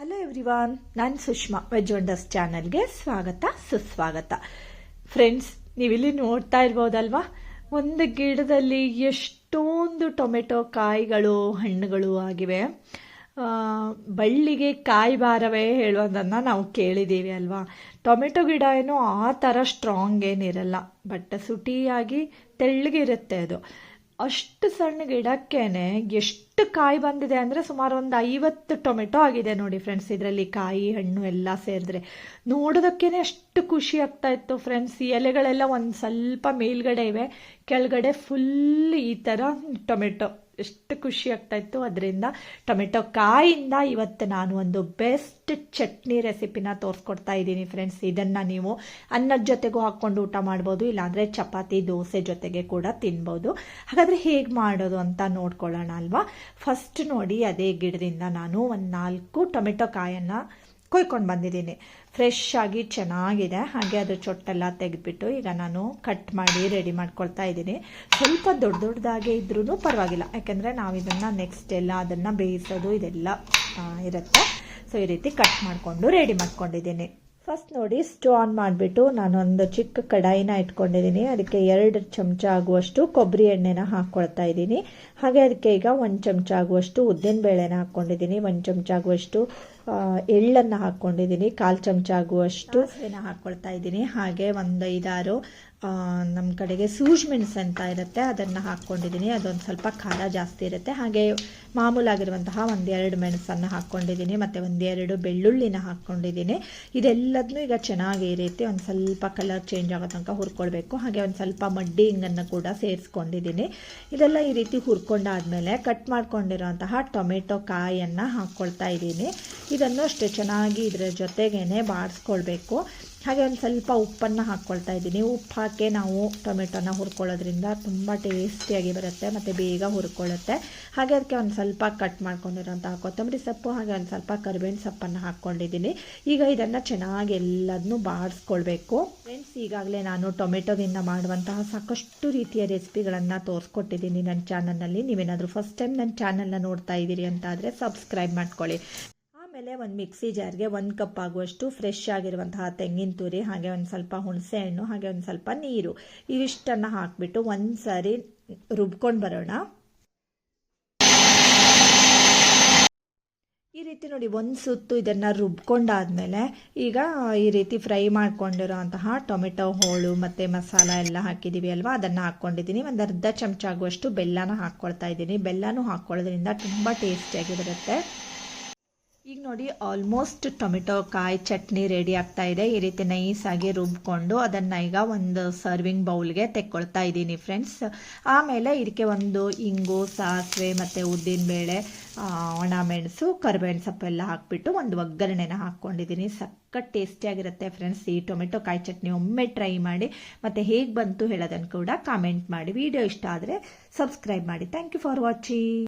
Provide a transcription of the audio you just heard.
Hello everyone, ನಾನು Sushma. Veg wonders ಚಾನಲ್ಗೆ ಸ್ವಾಗತ ಸುಸ್ವಾಗತ. ಫ್ರೆಂಡ್ಸ್, ನೀವಿಲ್ಲಿ ನೋಡ್ತಾ ಇರ್ಬೋದಲ್ವಾ, ಒಂದು ಗಿಡದಲ್ಲಿ ಎಷ್ಟೊಂದು ಟೊಮೆಟೊ ಕಾಯಿಗಳು ಹಣ್ಣುಗಳು ಆಗಿವೆ. ಬಳ್ಳಿಗೆ ಕಾಯಿ ಬಾರವೇ ಹೇಳೋದನ್ನು ನಾವು ಕೇಳಿದ್ದೀವಿ ಅಲ್ವಾ. ಟೊಮೆಟೊ ಗಿಡ ಏನೋ ಆ ಥರ ಸ್ಟ್ರಾಂಗ್ ಏನಿರಲ್ಲ, ಬಟ್ ಸುಟಿಯಾಗಿ ತೆಳ್ಳಗಿರುತ್ತೆ ಅದು. ಅಷ್ಟು ಸಣ್ಣ ಗಿಡಕ್ಕೇನೆ ಎಷ್ಟು ಕಾಯಿ ಬಂದಿದೆ ಅಂದರೆ ಸುಮಾರು ಒಂದು 50 ಟೊಮೆಟೊ ಆಗಿದೆ ನೋಡಿ ಫ್ರೆಂಡ್ಸ್. ಇದರಲ್ಲಿ ಕಾಯಿ ಹಣ್ಣು ಎಲ್ಲ ಸೇರಿದ್ರೆ ನೋಡೋದಕ್ಕೇನೆ ಅಷ್ಟು ಖುಷಿ ಆಗ್ತಾ ಇತ್ತು ಫ್ರೆಂಡ್ಸ್. ಈ ಎಲೆಗಳೆಲ್ಲ ಒಂದು ಸ್ವಲ್ಪ ಮೇಲ್ಗಡೆ ಇವೆ, ಕೆಳಗಡೆ ಫುಲ್ ಈ ಥರ ಟೊಮೆಟೊ. ಎಷ್ಟು ಖುಷಿ ಆಗ್ತಾ ಇತ್ತು. ಅದರಿಂದ ಟೊಮೆಟೊ ಕಾಯಿಂದ ಇವತ್ತು ನಾನು ಒಂದು ಬೆಸ್ಟ್ ಚಟ್ನಿ ರೆಸಿಪಿನ ತೋರಿಸ್ಕೊಡ್ತಾ ಇದ್ದೀನಿ ಫ್ರೆಂಡ್ಸ್. ಇದನ್ನು ನೀವು ಅನ್ನದ ಜೊತೆಗೂ ಹಾಕ್ಕೊಂಡು ಊಟ ಮಾಡ್ಬೋದು, ಇಲ್ಲಾಂದರೆ ಚಪಾತಿ ದೋಸೆ ಜೊತೆಗೆ ಕೂಡ ತಿನ್ಬೋದು. ಹಾಗಾದರೆ ಹೇಗೆ ಮಾಡೋದು ಅಂತ ನೋಡ್ಕೊಳ್ಳೋಣ ಅಲ್ವಾ. ಫಸ್ಟ್ ನೋಡಿ, ಅದೇ ಗಿಡದಿಂದ ನಾನು ಒಂದು 4 ಟೊಮೆಟೊ ಕಾಯನ್ನು ಕೊಯ್ಕೊಂಡು ಬಂದಿದ್ದೀನಿ. ಫ್ರೆಶ್ ಆಗಿ ಚೆನ್ನಾಗಿದೆ. ಹಾಗೆ ಅದು ಚೊಟ್ಟೆಲ್ಲ ತೆಗೆದ್ಬಿಟ್ಟು ಈಗ ನಾನು ಕಟ್ ಮಾಡಿ ರೆಡಿ ಮಾಡ್ಕೊಳ್ತಾ ಇದ್ದೀನಿ. ಸ್ವಲ್ಪ ದೊಡ್ಡದಾಗೆ ಇದ್ರೂ ಪರವಾಗಿಲ್ಲ, ಯಾಕೆಂದರೆ ನಾವು ಇದನ್ನು ನೆಕ್ಸ್ಟ್ ಎಲ್ಲ ಅದನ್ನು ಬೇಯಿಸೋದು ಇದೆಲ್ಲ ಇರುತ್ತೆ. ಸೊ ಈ ರೀತಿ ಕಟ್ ಮಾಡಿಕೊಂಡು ರೆಡಿ ಮಾಡ್ಕೊಂಡಿದ್ದೀನಿ. ಫಸ್ಟ್ ನೋಡಿ, ಸ್ಟವ್ ಆನ್ ಮಾಡಿಬಿಟ್ಟು ನಾನೊಂದು ಚಿಕ್ಕ ಕಡಾಯಿನ ಇಟ್ಕೊಂಡಿದ್ದೀನಿ. ಅದಕ್ಕೆ 2 ಚಮಚ ಆಗುವಷ್ಟು ಕೊಬ್ಬರಿ ಎಣ್ಣೆನ ಹಾಕ್ಕೊಳ್ತಾ ಇದ್ದೀನಿ. ಹಾಗೆ ಅದಕ್ಕೆ ಈಗ 1 ಚಮಚ ಆಗುವಷ್ಟು ಉದ್ದಿನ ಬೇಳೆನ ಹಾಕ್ಕೊಂಡಿದ್ದೀನಿ. 1 ಚಮಚ ಆಗುವಷ್ಟು ಎಳ್ಳನ್ನು ಹಾಕ್ಕೊಂಡಿದ್ದೀನಿ. 1/4 ಚಮಚ ಆಗುವಷ್ಟು ಸಾಸಿವೆನ ಹಾಕ್ಕೊಳ್ತಾ ಇದ್ದೀನಿ. ಹಾಗೆ ಒಂದು 5-6 ನಮ್ಮ ಕಡೆಗೆ ಸೂಜ್ ಮೆಣಸು ಅಂತ ಇರುತ್ತೆ, ಅದನ್ನು ಹಾಕ್ಕೊಂಡಿದ್ದೀನಿ. ಅದೊಂದು ಸ್ವಲ್ಪ ಖಾರ ಜಾಸ್ತಿ ಇರುತ್ತೆ. ಹಾಗೆ ಮಾಮೂಲಾಗಿರುವಂತಹ 1-2 ಮೆಣಸನ್ನು ಹಾಕ್ಕೊಂಡಿದ್ದೀನಿ. ಮತ್ತು 1-2 ಬೆಳ್ಳುಳ್ಳಿನ ಹಾಕ್ಕೊಂಡಿದ್ದೀನಿ. ಇದೆಲ್ಲದನ್ನೂ ಈಗ ಚೆನ್ನಾಗಿ ಈ ರೀತಿ ಒಂದು ಸ್ವಲ್ಪ ಕಲರ್ ಚೇಂಜ್ ಆಗೋ ತನಕ ಹುರ್ಕೊಳ್ಬೇಕು. ಹಾಗೆ ಒಂದು ಸ್ವಲ್ಪ ಮಡ್ಡಿ ಹಿಂಗನ್ನು ಕೂಡ ಸೇರಿಸ್ಕೊಂಡಿದ್ದೀನಿ. ಇದೆಲ್ಲ ಈ ರೀತಿ ಹುರ್ಕೊಂಡಾದ್ಮೇಲೆ ಕಟ್ ಮಾಡ್ಕೊಂಡಿರೋಂತಹ ಟೊಮೆಟೊ ಕಾಯನ್ನು ಹಾಕ್ಕೊಳ್ತಾ ಇದ್ದೀನಿ. ಇದನ್ನು ಅಷ್ಟೇ ಚೆನ್ನಾಗಿ ಇದರ ಜೊತೆಗೇನೆ ಬಾಡಿಸ್ಕೊಳ್ಬೇಕು. ಹಾಗೆ ಒಂದು ಸ್ವಲ್ಪ ಉಪ್ಪನ್ನು ಹಾಕ್ಕೊಳ್ತಾ ಇದ್ದೀನಿ. ಉಪ್ಪು ಹಾಕಿ ನಾವು ಟೊಮೆಟೊನ ಹುರ್ಕೊಳ್ಳೋದ್ರಿಂದ ತುಂಬ ಟೇಸ್ಟಿಯಾಗಿ ಬರುತ್ತೆ ಮತ್ತು ಬೇಗ ಹುರ್ಕೊಳ್ಳುತ್ತೆ. ಹಾಗೆ ಅದಕ್ಕೆ ಒಂದು ಸ್ವಲ್ಪ ಕಟ್ ಮಾಡ್ಕೊಂಡಿರೋಂತಹ ಕೊತ್ತಂಬರಿ ಸೊಪ್ಪು ಹಾಗೆ ಒಂದು ಸ್ವಲ್ಪ ಕರಿಬೇವಿನ ಸೊಪ್ಪನ್ನು ಹಾಕ್ಕೊಂಡಿದ್ದೀನಿ. ಈಗ ಇದನ್ನು ಚೆನ್ನಾಗಿ ಎಲ್ಲದನ್ನೂ ಬಾಡಿಸ್ಕೊಳ್ಬೇಕು ಫ್ರೆಂಡ್ಸ್. ಈಗಾಗಲೇ ನಾನು ಟೊಮೆಟೊದಿಂದ ಮಾಡುವಂತಹ ಸಾಕಷ್ಟು ರೀತಿಯ ರೆಸಿಪಿಗಳನ್ನು ತೋರಿಸ್ಕೊಟ್ಟಿದ್ದೀನಿ ನನ್ನ ಚಾನಲ್ನಲ್ಲಿ. ನೀವೇನಾದರೂ ಫಸ್ಟ್ ಟೈಮ್ ನನ್ನ ಚಾನಲ್ನ ನೋಡ್ತಾ ಇದ್ದೀರಿ ಅಂತಾದರೆ ಸಬ್ಸ್ಕ್ರೈಬ್ ಮಾಡ್ಕೊಳ್ಳಿ. ಆಮೇಲೆ ಒಂದು ಮಿಕ್ಸಿ ಜಾರ್ಗೆ 1 ಕಪ್ ಆಗುವಷ್ಟು ಫ್ರೆಶ್ ಆಗಿರುವಂತಹ ತೆಂಗಿನ ತುರಿ, ಹಾಗೆ ಒಂದು ಸ್ವಲ್ಪ ಹುಣಸೆ ಹಣ್ಣು, ಹಾಗೆ ಒಂದು ಸ್ವಲ್ಪ ನೀರು, ಇವಿಷ್ಟನ್ನು ಹಾಕಿಬಿಟ್ಟು ಒಂದು ಸಾರಿ ರುಬ್ಕೊಂಡು ಬರೋಣ. ಈ ರೀತಿ ನೋಡಿ, ಒಂದು ಸುತ್ತು ಇದನ್ನು ರುಬ್ಕೊಂಡಾದ್ಮೇಲೆ ಈಗ ಈ ರೀತಿ ಫ್ರೈ ಮಾಡ್ಕೊಂಡಿರೋ ಅಂತಹ ಟೊಮೆಟೊ ಹೋಳು ಮತ್ತು ಮಸಾಲ ಎಲ್ಲ ಹಾಕಿದ್ದೀವಿ ಅಲ್ವಾ, ಅದನ್ನು ಹಾಕ್ಕೊಂಡಿದ್ದೀನಿ. ಒಂದು ಅರ್ಧ ಚಮಚ ಆಗುವಷ್ಟು ಬೆಲ್ಲನ ಹಾಕ್ಕೊಳ್ತಾ ಇದ್ದೀನಿ. ಬೆಲ್ಲನೂ ಹಾಕ್ಕೊಳ್ಳೋದ್ರಿಂದ ತುಂಬ ಟೇಸ್ಟಿಯಾಗಿ ಬರುತ್ತೆ. ಈಗ ನೋಡಿ, ಆಲ್ಮೋಸ್ಟ್ ಟೊಮೆಟೊ ಕಾಯಿ ಚಟ್ನಿ ರೆಡಿ ಆಗ್ತಾ ಇದೆ. ಈ ರೀತಿ ನೈಸಾಗಿ ರುಬ್ಕೊಂಡು ಅದನ್ನು ಈಗ ಒಂದು ಸರ್ವಿಂಗ್ ಬೌಲ್ಗೆ ತೆಕ್ಕೊಳ್ತಾ ಇದ್ದೀನಿ ಫ್ರೆಂಡ್ಸ್. ಆಮೇಲೆ ಇದಕ್ಕೆ ಒಂದು ಇಂಗು, ಸಾಸಿವೆ ಮತ್ತು ಉದ್ದಿನಬೇಳೆ, ಒಣಮೆಣಸು, ಕರಿಬೇವಿನ ಸೊಪ್ಪೆಲ್ಲ ಹಾಕಿಬಿಟ್ಟು ಒಂದು ಒಗ್ಗರಣೆನ ಹಾಕ್ಕೊಂಡಿದ್ದೀನಿ. ಸಖತ್ ಟೇಸ್ಟಿಯಾಗಿರುತ್ತೆ ಫ್ರೆಂಡ್ಸ್. ಈ ಟೊಮೆಟೊ ಕಾಯಿ ಚಟ್ನಿ ಒಮ್ಮೆ ಟ್ರೈ ಮಾಡಿ, ಮತ್ತು ಹೇಗೆ ಬಂತು ಹೇಳೋದನ್ನು ಕೂಡ ಕಾಮೆಂಟ್ ಮಾಡಿ. ವಿಡಿಯೋ ಇಷ್ಟ ಆದರೆ ಸಬ್ಸ್ಕ್ರೈಬ್ ಮಾಡಿ. Thank you for watching.